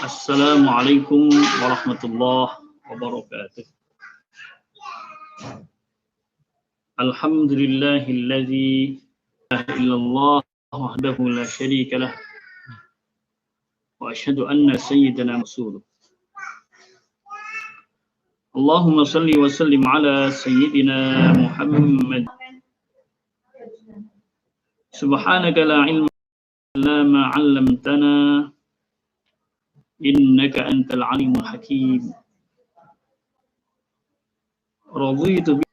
Assalamualaikum warahmatullahi wabarakatuh. Alhamdulillahilladzi la ilaha illallah wahdahu la syarika lah wa asyhadu anna sayyidana rasuluh. Allahumma salli wa sallim ala sayyidina Muhammad. Subhanaka la ilma illa ma 'allamtana innaka antal alimul hakim. Raditu bi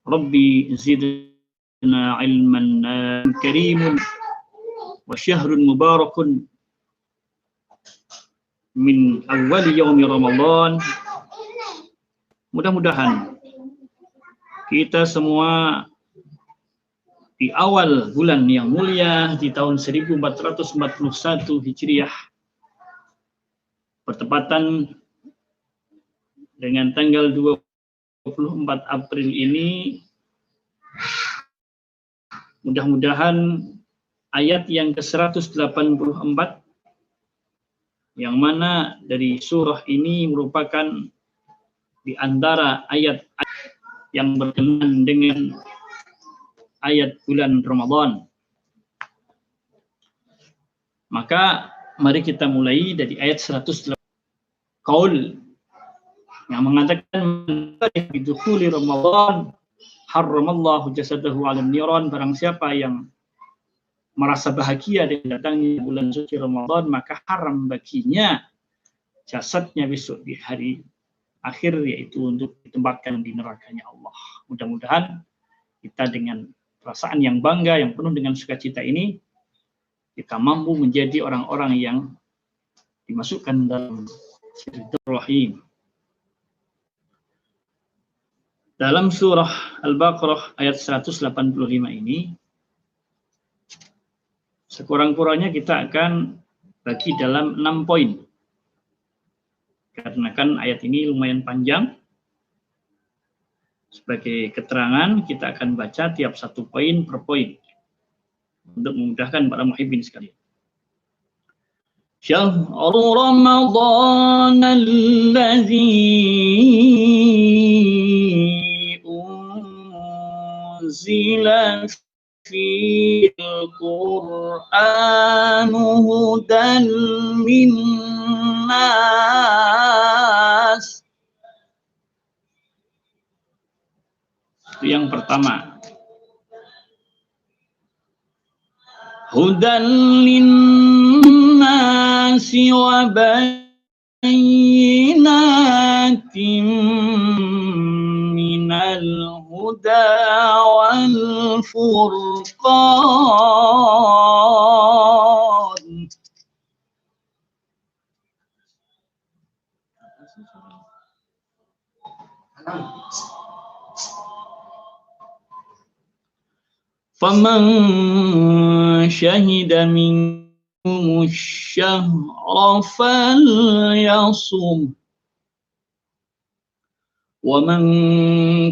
rabbi zidna ilman karimun wa syahrun mubarakun min awwali yaumi Ramadan. Mudah-mudahan kita semua di awal bulan yang mulia di tahun 1441 Hijriah bertepatan dengan tanggal 24 April ini, mudah-mudahan ayat yang ke-184 yang mana dari surah ini merupakan di antara ayat yang berkenaan dengan ayat bulan Ramadan. Maka mari kita mulai dari ayat 108. Qaul yang mengatakan bidukhuli Ramadan harramallahu jasadahu 'alan niran. Barang siapa yang merasa bahagia dengan datangnya bulan suci Ramadan, maka haram baginya jasadnya besok di hari akhir, yaitu untuk ditempatkan di nerakanya Allah. Mudah-mudahan kita dengan perasaan yang bangga, yang penuh dengan sukacita ini, kita mampu menjadi orang-orang yang dimasukkan dalam Silaturahim. Dalam surah Al-Baqarah ayat 185 ini, sekurang-kurangnya kita akan bagi dalam 6 poin. Karena kan ayat ini lumayan panjang, sebagai keterangan kita akan baca tiap satu poin per poin untuk memudahkan para muhibbin sekalian. Syahrul Ramadan alladzi unzila fil Qur'an hudan linnas. Itu yang pertama. Hudan linnasi wa bayyinatin minal huda wal furqan. Faman syahida minkum asy-syahra falyasum wa man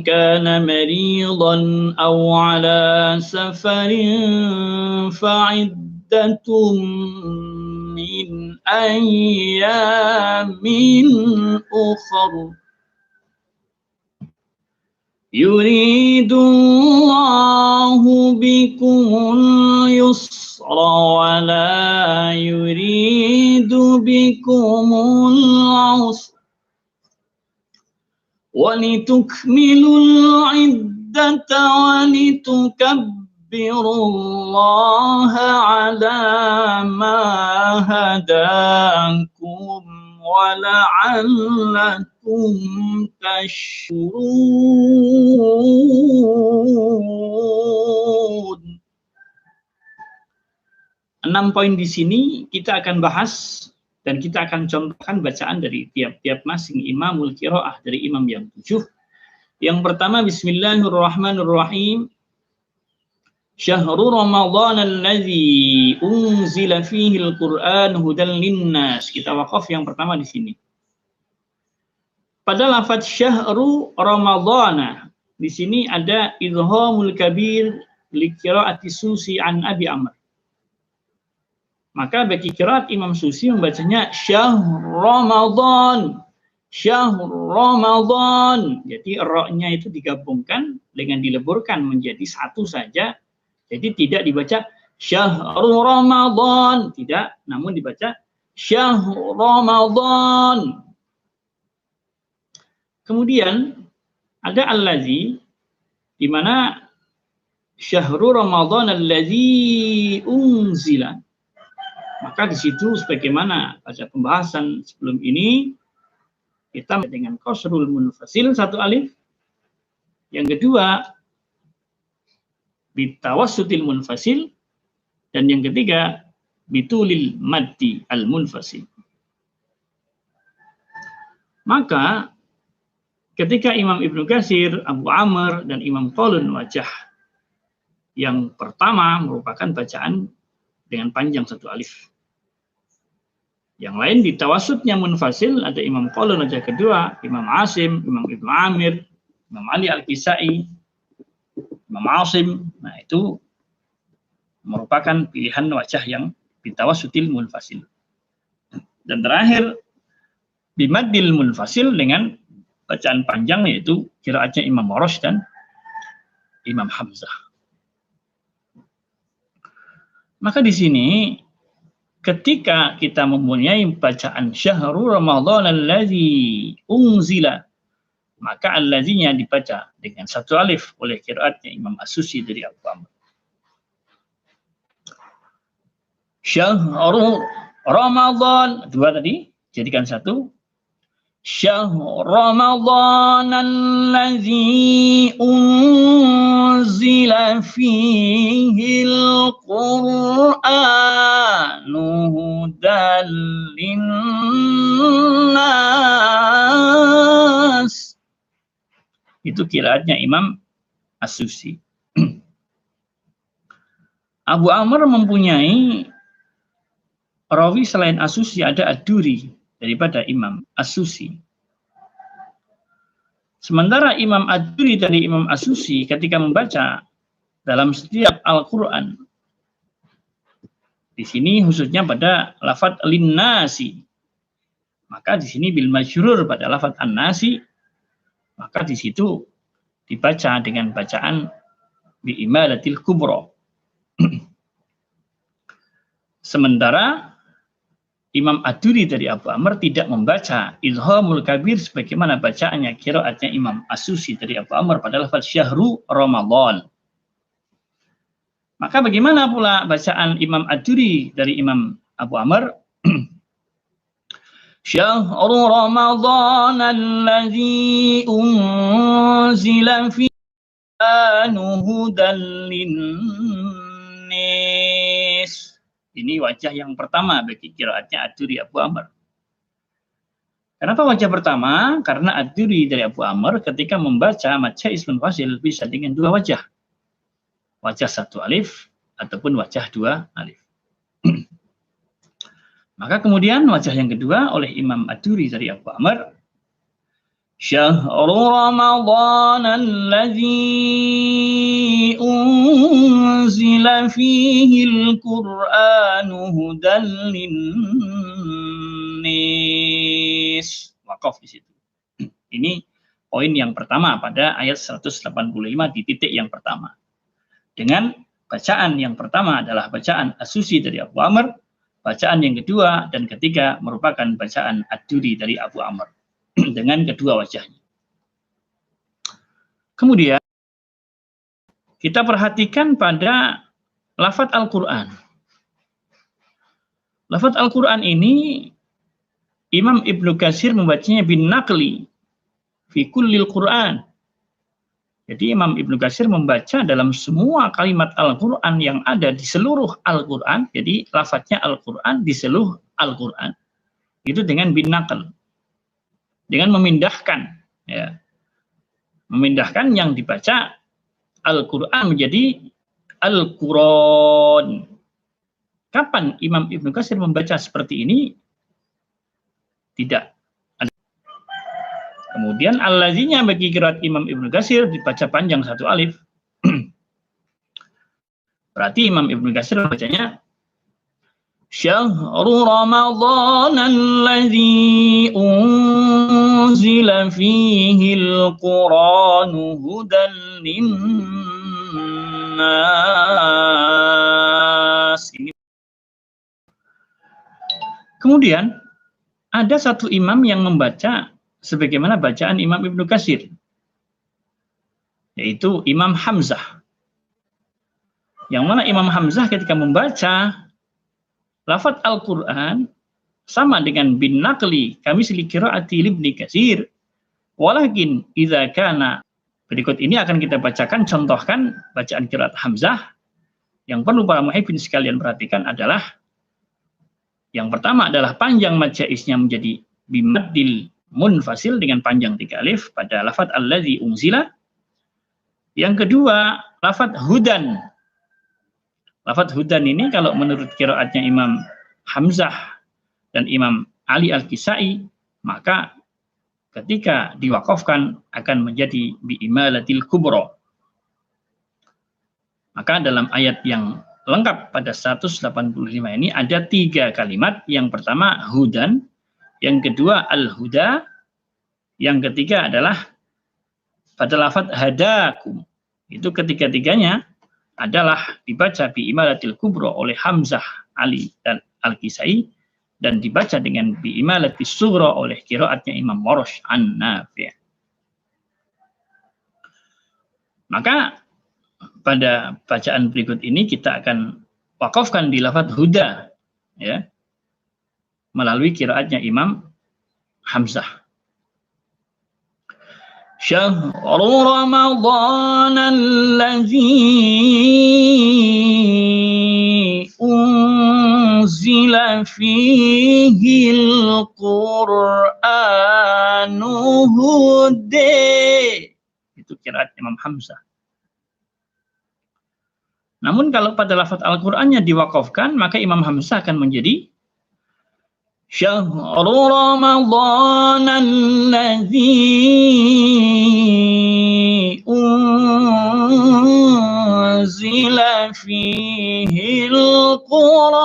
kana maridan aw ala safarin fa'iddatun min ayyamin ukhra. Yuridullahu bikumul yusra wa la yuridu bikumul usra wa litukmilul iddata wa litukabbirullaha ala ma hadakum wa la'allakum tashkurun. 6 poin di sini kita akan bahas dan kita akan contohkan bacaan dari tiap-tiap masing imamul qiraah dari imam yang 7. Yang pertama, bismillahirrahmanirrahim. Syahrul Ramadan alladzi unzila fihi al-Qur'an hudan linnas. Kita wakaf yang pertama di sini. Pada lafaz syahru Ramadana, di sini ada idghamul kabir li qiraati Susi an Abi Amr. Maka bagi qiraat Imam Susi membacanya syahr Ramadan. Syahr Ramadan. Jadi ra-nya itu digabungkan dengan dileburkan menjadi satu saja. Jadi tidak dibaca syahrul Ramadan, tidak, namun dibaca syahrul Ramadan. Kemudian ada allazi di mana syahrul Ramadan allazi unzila. Maka di situ sebagaimana pada pembahasan sebelum ini kita dengan qasrul munfasil satu alif. Yang kedua bitawassutil munfasil, dan yang ketiga bitulil maddi al munfasil. Maka ketika Imam Ibnu Katsir, Abu Amr, dan Imam Qalun wajah yang pertama merupakan bacaan dengan panjang satu alif. Yang lain di tawassutnya munfasil, ada Imam Qalun wajah kedua, Imam Asim, Imam Ibnu Amir, Imam Ali Al-Kisai, Imam Asim. Nah, itu merupakan pilihan wajah yang bitawassutil munfasil. Dan terakhir bimaddil munfasil dengan bacaan panjang, yaitu qiraatnya Imam Warsh dan Imam Hamzah. Maka di sini ketika kita mempunyai bacaan syahrul Ramadan allazi unzila, maka allazinya dibaca dengan satu alif oleh qiraatnya Imam As-Susi dari Abu Amr. Syahrul Ramadan, dua tadi jadikan satu. Syahrul Ramadan allazi unzila fihil Qur'anu hudan linnas. Itu qiraatnya Imam As-Susi. Abu Amr mempunyai rawi selain As-Susi, ada Ad-Duri daripada Imam As-Susi. Sementara Imam Ad-Duri dari Imam As-Susi ketika membaca dalam setiap Al-Quran, di sini khususnya pada lafadz linnasi, maka di sini bil majrur pada lafadz an-nasi, maka di situ dibaca dengan bacaan bi imalatil kubra. Sementara Imam Ad-Duri dari Abu Amr tidak membaca Idghamul Kabir sebagaimana bacaannya qiraatnya Imam As-Susi dari Abu Amr pada lafaz syahru Ramadan. Maka bagaimana pula bacaan Imam Ad-Duri dari Imam Abu Amr? Syahru Ramadan allazi unzila fihi hudan linnas. Ini wajah yang pertama bagi qiraatnya Ad-Duri Abu Amr. Kenapa wajah pertama? Karena Ad-Duri dari Abu Amr ketika membaca majais munfasil bisa dengan dua wajah. Wajah satu alif ataupun wajah dua alif. Maka kemudian wajah yang kedua oleh Imam Ad-Duri dari Abu Amr. Syahrul Ramadan allazi unzila fihil Qur'anu hudan linnas. Waqaf di situ. Ini poin yang pertama pada ayat 185 di titik yang pertama. Dengan bacaan yang pertama adalah bacaan As-Susi dari Abu Amr, bacaan yang kedua dan ketiga merupakan bacaan Ad-Duri dari Abu Amr dengan kedua wajahnya. Kemudian kita perhatikan pada lafadz Al-Quran. Lafadz Al-Quran ini Imam Ibnu Katsir membacanya bin naqli fi kullil Quran. Jadi Imam Ibnu Katsir membaca dalam semua kalimat Al-Quran yang ada di seluruh Al-Quran. Jadi lafadznya Al-Quran di seluruh Al-Quran itu dengan bin naql, dengan memindahkan, ya, memindahkan yang dibaca Al-Quran menjadi Al-Quran. Kapan Imam Ibnu Katsir membaca seperti ini? Tidak. Kemudian allazinya bagi qiraat Imam Ibnu Katsir dibaca panjang satu alif. Berarti Imam Ibnu Katsir bacanya Syahrul Ramadan alladzi unzila fihi al-Qur'anu hudan linnas. Kemudian ada satu imam yang membaca sebagaimana bacaan Imam Ibnu Katsir, yaitu Imam Hamzah. Yang mana Imam Hamzah ketika membaca lafaz Al-Quran sama dengan bin naqli kamisli qiraati Ibnu Katsir, walakin idza kana, berikut ini akan kita bacakan contohkan bacaan qiraat Hamzah. Yang perlu para muhibbin sekalian perhatikan adalah yang pertama adalah panjang mad jaiznya menjadi bimaddil munfasil dengan panjang 3 alif pada lafaz allazi unzila. Yang kedua, lafaz hudan. Lafaz hudan ini kalau menurut qiraatnya Imam Hamzah dan Imam Ali Al-Kisai, maka ketika diwakafkan akan menjadi biimalatil kubra. Maka dalam ayat yang lengkap pada 185 ini ada 3 kalimat. Yang pertama hudan, yang kedua al-huda, yang ketiga adalah pada lafaz hadakum. Itu ketiga-tiganya adalah dibaca biimalatil kubra oleh Hamzah, Ali, dan Al-Kisai, dan dibaca dengan biimalatil sughra oleh qiraatnya Imam Warsh an-Nafi'. Maka pada bacaan berikut ini kita akan wakafkan di lafaz huda, ya, melalui qiraatnya Imam Hamzah. Syahrul Ramadan allazi unzila fihi al-Qur'anu hudan. Itu qiraat Imam Hamzah. Namun kalau pada lafaz Al-Qur'annya diwakafkan, maka Imam Hamzah akan menjadi Syahrul Ramadan allazi unzila fihi al-Qur'an.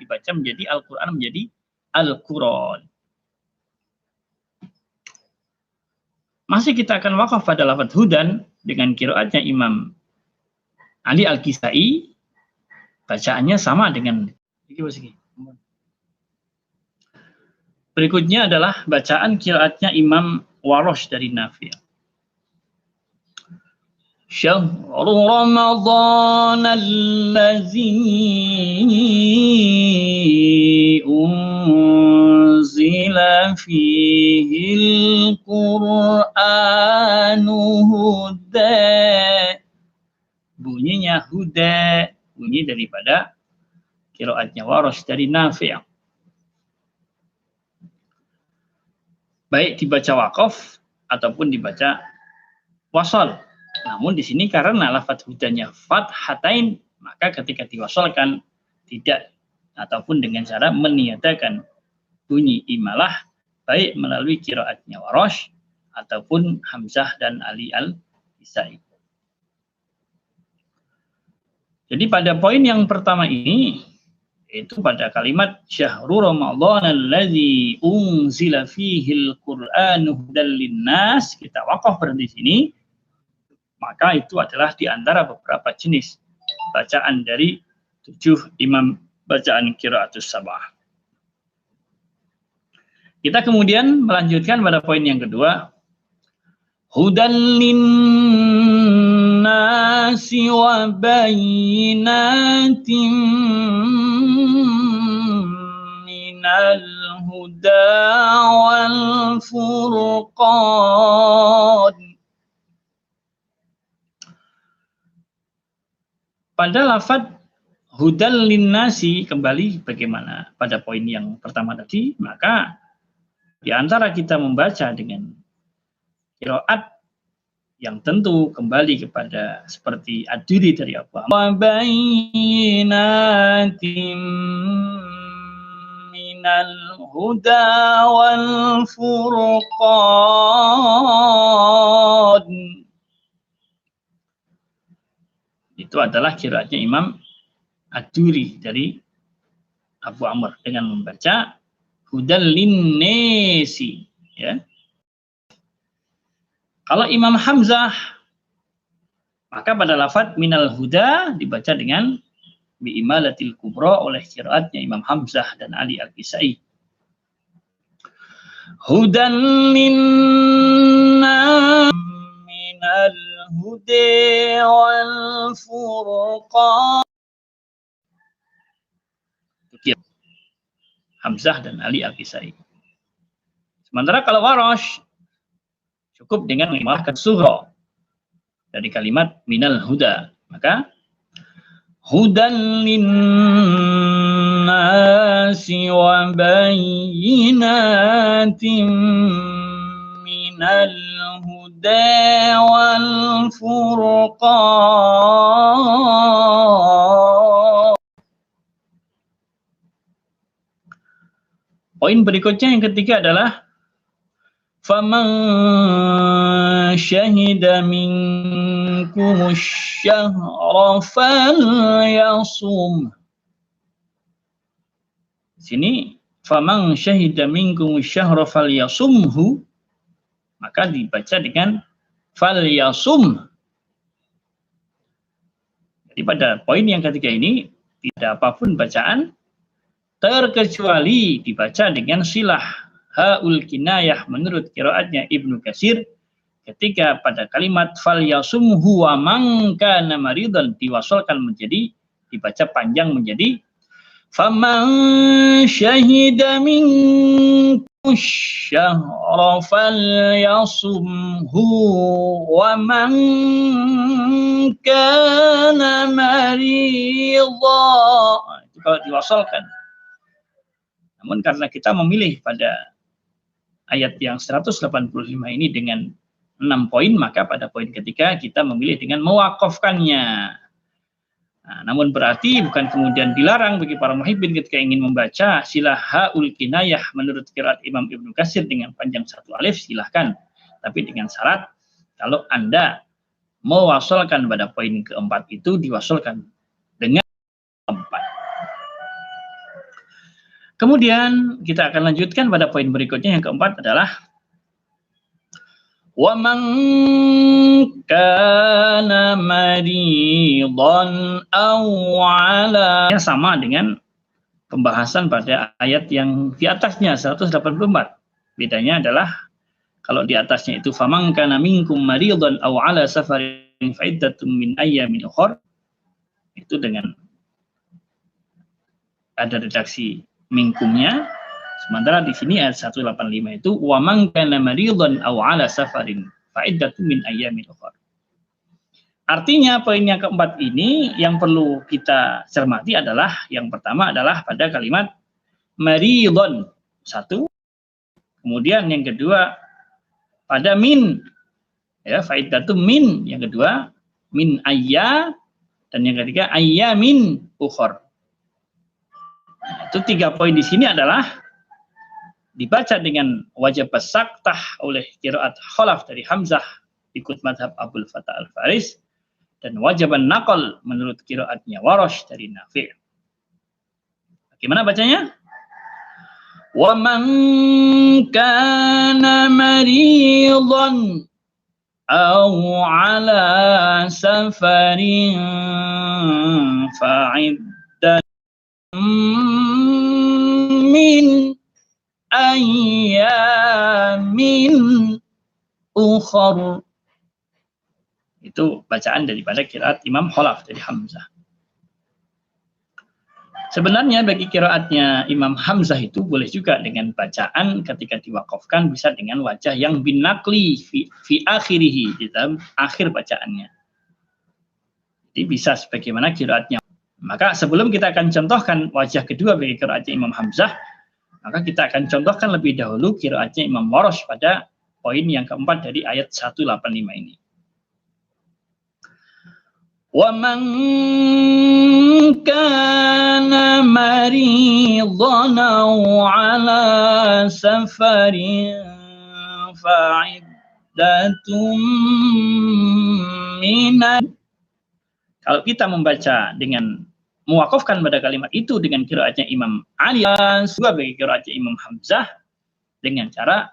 Dibaca menjadi Al-Qur'an menjadi Al-Qur'an. Masih kita akan wakaf pada lafaz hudan dengan qiraatnya Imam Ali Al-Kisai. Bacaannya sama dengan berikutnya adalah bacaan qiraatnya Imam Warsh dari Nafi'. Syahrul Ramadan allazi unzila fihi al-Qur'anu huda. Bunyinya huda, bunyi daripada qiraatnya Warsh dari Nafi'. Baik dibaca wakaf ataupun dibaca wasal. Namun di sini karena lafaz hudanya fathatain, maka ketika diwasalkan tidak ataupun dengan cara meniadakan bunyi imalah baik melalui qiraatnya Warsh ataupun Hamzah dan Ali Al-Kisai. Jadi pada poin yang pertama ini, itu pada kalimat Syahrul Ramadan allazi unzila fihi al-Qur'anu hudan linnas, kita wakaf berhenti sini. Maka itu adalah di antara beberapa jenis bacaan dari 7 imam bacaan qiraatus sabah. Kita kemudian melanjutkan pada poin yang kedua. Hudan linnasi wa bayyinatin minal huda wal furqan. Pada lafaz hudan linnasi, kembali bagaimana pada poin yang pertama tadi, maka di antara kita membaca dengan qiraat yang tentu kembali kepada seperti ad-diri dari Abu Wa bayyinatin minal huda wal furqan. Itu adalah qiraatnya Imam Ad-Duri dari Abu Amr dengan membaca hudal linnesi, ya. Kalau Imam Hamzah, maka pada lafadz minal huda dibaca dengan bi'imalatil kubra oleh qiraatnya Imam Hamzah dan Ali Al-Kisai. Hudan linnas minal huda wal furqan. Hamzah dan Ali Al-Kisai. Sementara kalau Warash cukup dengan mengimarkan surah dari kalimat minal huda, maka hudan linnasi wa bayyinatin minal huda wal furqan. Poin berikutnya yang ketiga adalah faman syahida minkumus syahra falyasum. Sini faman syahida minkumus syahra falyasumhu, maka dibaca dengan falyasum. Jadi pada poin yang ketiga ini tidak apapun bacaan terkecuali dibaca dengan silah haul kinayah menurut qiraatnya Ibnu Katsir ketika pada kalimat falyasumhu wa man kana maridan diwasalkan menjadi dibaca panjang menjadi faman syahida minkum syahra falyasumhu wa man kana maridha. Itu kalau diwasalkan. Namun karena kita memilih pada ayat yang 185 ini dengan 6 poin, maka pada poin ketiga kita memilih dengan mewakafkannya. Nah, namun berarti bukan kemudian dilarang bagi para muhibbin ketika ingin membaca silah haul kinayah menurut qiraat Imam Ibnu Katsir dengan panjang satu alif, silahkan. Tapi dengan syarat kalau Anda mewasalkan pada poin keempat itu diwasalkan dengan keempat. Kemudian kita akan lanjutkan pada poin berikutnya yang keempat adalah wa man kana maridan aw ala, sama dengan pembahasan pada ayat yang di atasnya 184. Bedanya adalah kalau di atasnya itu faman kana minkum maridan aw ala safarin fa iddatum min ayyamin ukhra, itu dengan ada redaksi minkumnya. Sementara di sini ayat 185 itu wa man kana maridan aw ala safarin fa iddatun min ayyamin ukhra. Artinya poin yang keempat ini yang perlu kita cermati adalah yang pertama adalah pada kalimat maridan satu, kemudian yang kedua pada min, ya, fa iddatun min, yang kedua min ayya, dan yang ketiga ayyamin ukhra. Itu 3 poin di sini adalah dibaca dengan wajib saktah oleh qiraat Khalaf dari Hamzah ikut mazhab Abul Fatah Al-Faris, dan wajib naqal menurut qiraatnya Warash dari Nafi'. Bagaimana bacanya? Wa man kana maridan aw ala safarin fa'iddat min ayyamin ukhra. Itu bacaan daripada qiraat Imam Khalaf dari Hamzah. Sebenarnya bagi qiraatnya Imam Hamzah itu boleh juga dengan bacaan ketika diwakafkan bisa dengan wajah yang binakli fi akhirihi, di dalam akhir bacaannya. Jadi bisa sebagaimana qiraatnya. Maka sebelum kita akan contohkan wajah kedua bagi qiraatnya Imam Hamzah, maka kita akan contohkan lebih dahulu qiraatnya Imam Warash pada poin yang keempat dari ayat 185 ini. Wa man kana maridan aw ala safarin fa'iddatum minan. Kalau kita membaca dengan mewakafkan pada kalimat itu dengan qiraatnya Imam Ali sebagai qiraatnya Imam Hamzah dengan cara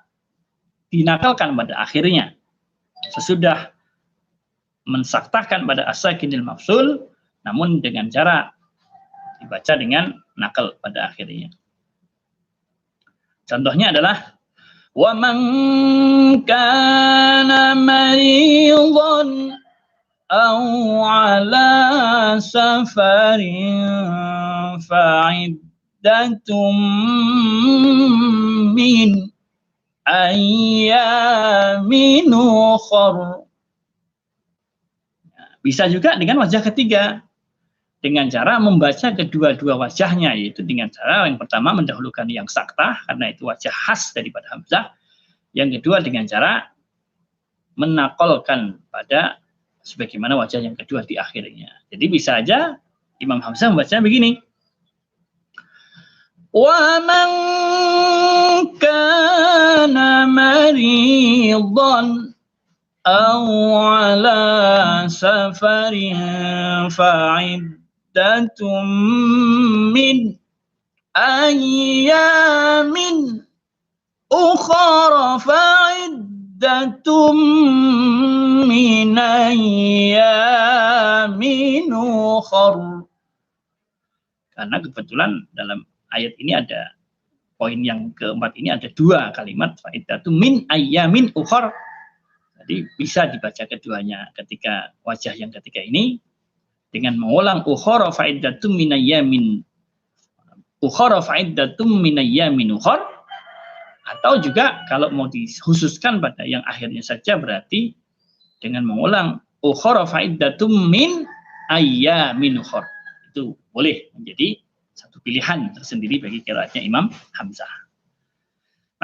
dinakalkan pada akhirnya sesudah mensaktahkan pada as-sakinil mafsul, namun dengan cara dibaca dengan nakal pada akhirnya. Contohnya adalah wa man kana maridan aw ala safarin fa'iddatum min ayyamin ukhra. Bisa juga dengan wajah ketiga, dengan cara membaca kedua-dua wajahnya, yaitu dengan cara yang pertama mendahulukan yang saktah, karena itu wajah khas daripada Hamzah. Yang kedua dengan cara menakolkan pada sebagaimana wajah yang kedua di akhirnya. Jadi bisa aja Imam Hamzah membacanya begini. Wa man kana maridan aw ala safarin fa'iddatum min ayyamin ukhra fa'iddatum min ayyamin ukhra. Karena kebetulan dalam ayat ini ada poin yang keempat, ini ada dua kalimat fa'iddatum min ayyamin ukhra. Jadi bisa dibaca keduanya ketika wajah yang ketiga ini dengan mengulang ukhara fa'iddatum min ayyamin ukhara fa'iddatum min ayyamin ukhra, atau juga kalau mau dikhususkan pada yang akhirnya saja berarti dengan mengulang ukhara fa'iddatum min ayyamin ukhra. Itu boleh menjadi satu pilihan tersendiri bagi qiraatnya Imam Hamzah.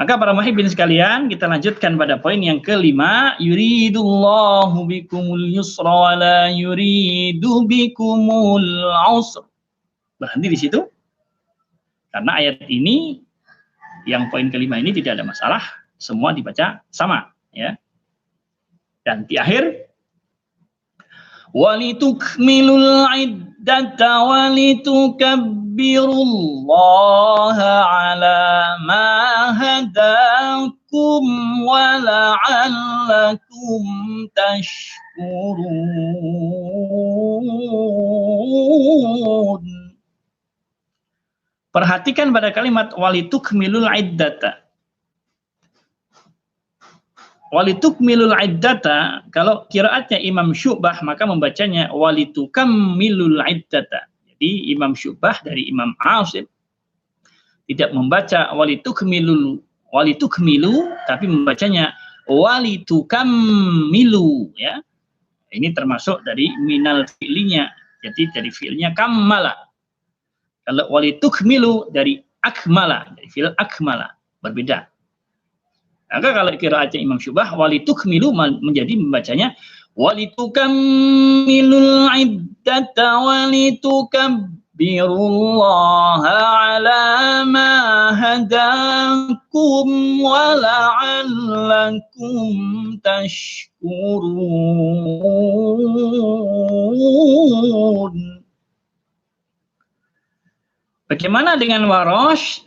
Maka para muhibbin sekalian, kita lanjutkan pada poin yang kelima, yuridullahu bikumul yusra wa la yuridu bikumul usra. Berhenti di situ. Karena ayat ini yang poin kelima ini tidak ada masalah, semua dibaca sama, ya. Dan di akhir walitukmilul iddata walitukabbirullaha ala ma hadakum wa la'allakum tashkurun. Perhatikan pada kalimat walitukmilul iddata. Walitukmilul iddata, kalau qiraatnya Imam Syu'bah maka membacanya walitukammilul iddata. Jadi Imam Syu'bah dari Imam Asim tidak membaca walitukmilu tapi membacanya walitukammilu, ya. Ini termasuk dari minal fi'linya. Jadi dari fi'ilnya kammala. Kalau walitukmilu dari akmala, dari fi'il akmala, berbeda. Maka kalau qiraatnya Imam Syu'bah walitukmilu menjadi membacanya walitukammilul iddata walitukabbirullaha ala ma hadakum wa la'allakum tashkurun. Bagaimana dengan Warosh?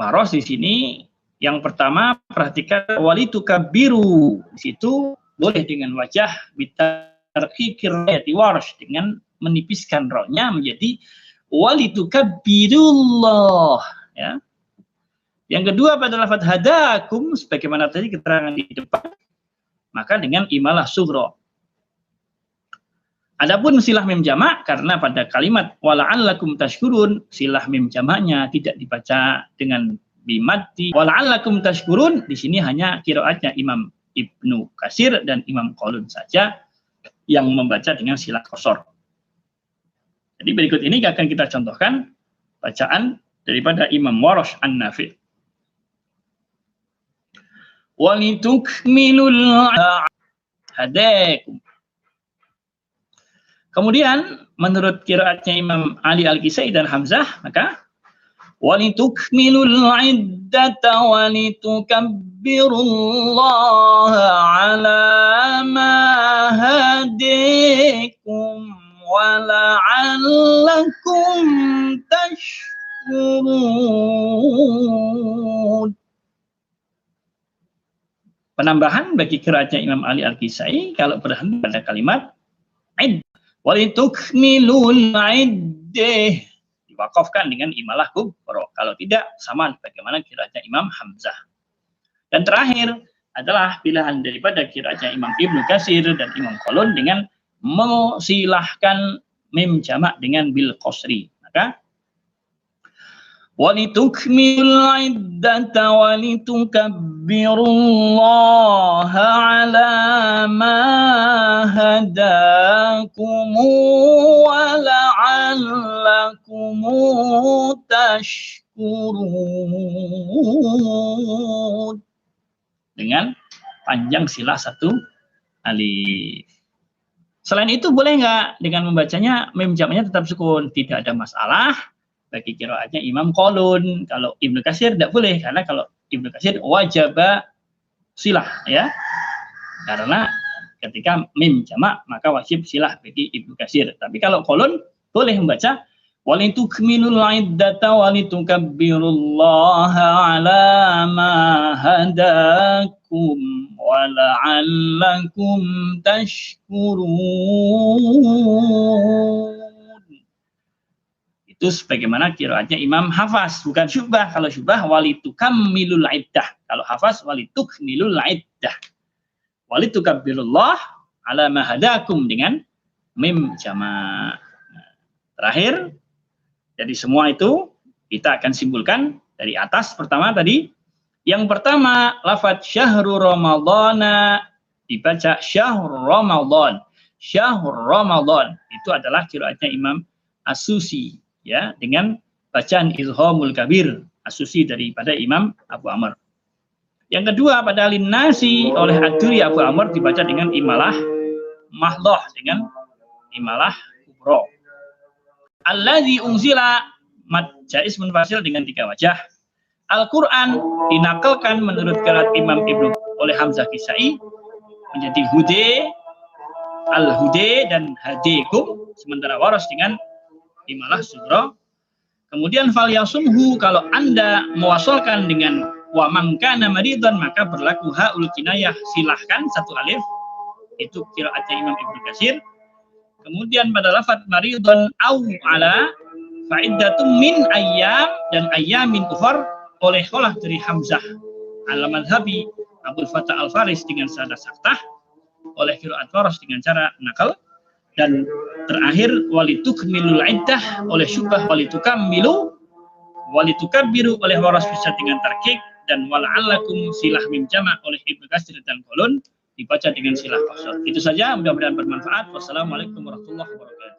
Warosh di sini yang pertama perhatikan walitukabbiru, di situ boleh dengan wajah bitarqiqir ra'ati Warosh dengan menipiskan ra-nya menjadi walitukabbirullah, ya. Yang kedua pada lafaz hadakum sebagaimana tadi keterangan di depan, maka dengan imalah sughra. Adapun silah mim jamak, karena pada kalimat wala'allakum tashkurun silah mim jamaknya tidak dibaca dengan bimati wala'allakum tashkurun, di sini hanya qiraatnya Imam Ibnu Katsir dan Imam Qalun saja yang membaca dengan silah qasar. Jadi berikut ini akan kita contohkan bacaan daripada Imam Warosh An-Nafi'. Walitukmilul hadakum. Kemudian menurut qiraatnya Imam Ali Al-Kisai dan Hamzah, maka walitukmilul iddata walitukabbirullaha ala ma hadakum wa la'allakum penambahan bagi qiraatnya Imam Ali Al-Kisai kalau berhenti pada kalimat id walitukmilul iddah, diwakafkan dengan imalah kubra. Kalau tidak, sama bagaimana qiraatnya Imam Hamzah. Dan terakhir adalah pilihan daripada qiraatnya Imam Ibnu Katsir dan Imam Qalun dengan mesilahkan mim jamak dengan bil qasri. Maka walitukmilul iddata walitukabbirullaha ala ma hadakum wa la'allakum tashkurun, dengan panjang silah satu alif. Selain itu boleh nggak dengan membacanya mim jamaknya tetap sukun? Tidak ada masalah bagi qiraatnya Imam Qalun. Kalau Ibnu Katsir tidak boleh, karena kalau Ibnu Katsir wajaba silah ya. Karena ketika mim jamak maka wajib silah bagi Ibnu Katsir. Tapi kalau Qalun boleh membaca walitukmilul iddata walitukabbirullaha ala ma hadakum wa la'allakum tashkurun. Itu sebagaimana qiraatnya Imam Hafs, bukan Syu'bah. Kalau Syu'bah walitukammilul iddah, kalau Hafs walitukmilul iddah. Walitukabbirullah ala ma hadakum dengan mim jamak. Terakhir, jadi semua itu kita akan simpulkan dari atas. Pertama tadi, yang pertama lafadz syahrul ramadhana dibaca syahrul Ramadan. Syahrul Ramadan itu adalah qiraatnya Imam As-Susi ya, dengan bacaan izhamul kabir, As-Susi daripada Imam Abu Amr. Yang kedua pada Lin-Nasi oleh Ad-Duri Abu Amr dibaca dengan imalah mahdoh, dengan imalah kubro. Alladzi unzila mad jaiz munfasil dengan 3 wajah. Al-Quran dinakalkan menurut qiraat Imam Ibnu oleh Hamzah Kisai menjadi hude, al-hude dan hadekum, sementara Waras dengan imalah sugro. Kemudian fal yasumhu, kalau Anda mewasolkan dengan wa man kana maridhan maka berlaku haul kinayah, silahkan satu alif, itu qiraatnya Imam Ibnu Katsir. Kemudian pada lafaz maridhan au ala fa'iddatum min ayyam dan ayyamin ukhar oleh kholah dari Hamzah al-Madhabi Abdul Fattah Al-Faris dengan sada saktah, oleh qiraat Waras dengan cara nakal. Dan terakhir walitukmilul iddah oleh Syu'bah, walitukammilu walitukabbiru oleh Waras bisa dengan tarkik, dan wala'allakum silah mim jamak oleh Ibnu Katsir dan Qalun dibaca dengan silah qasr. Itu saja, mudah-mudahan bermanfaat. Wassalamualaikum warahmatullahi wabarakatuh.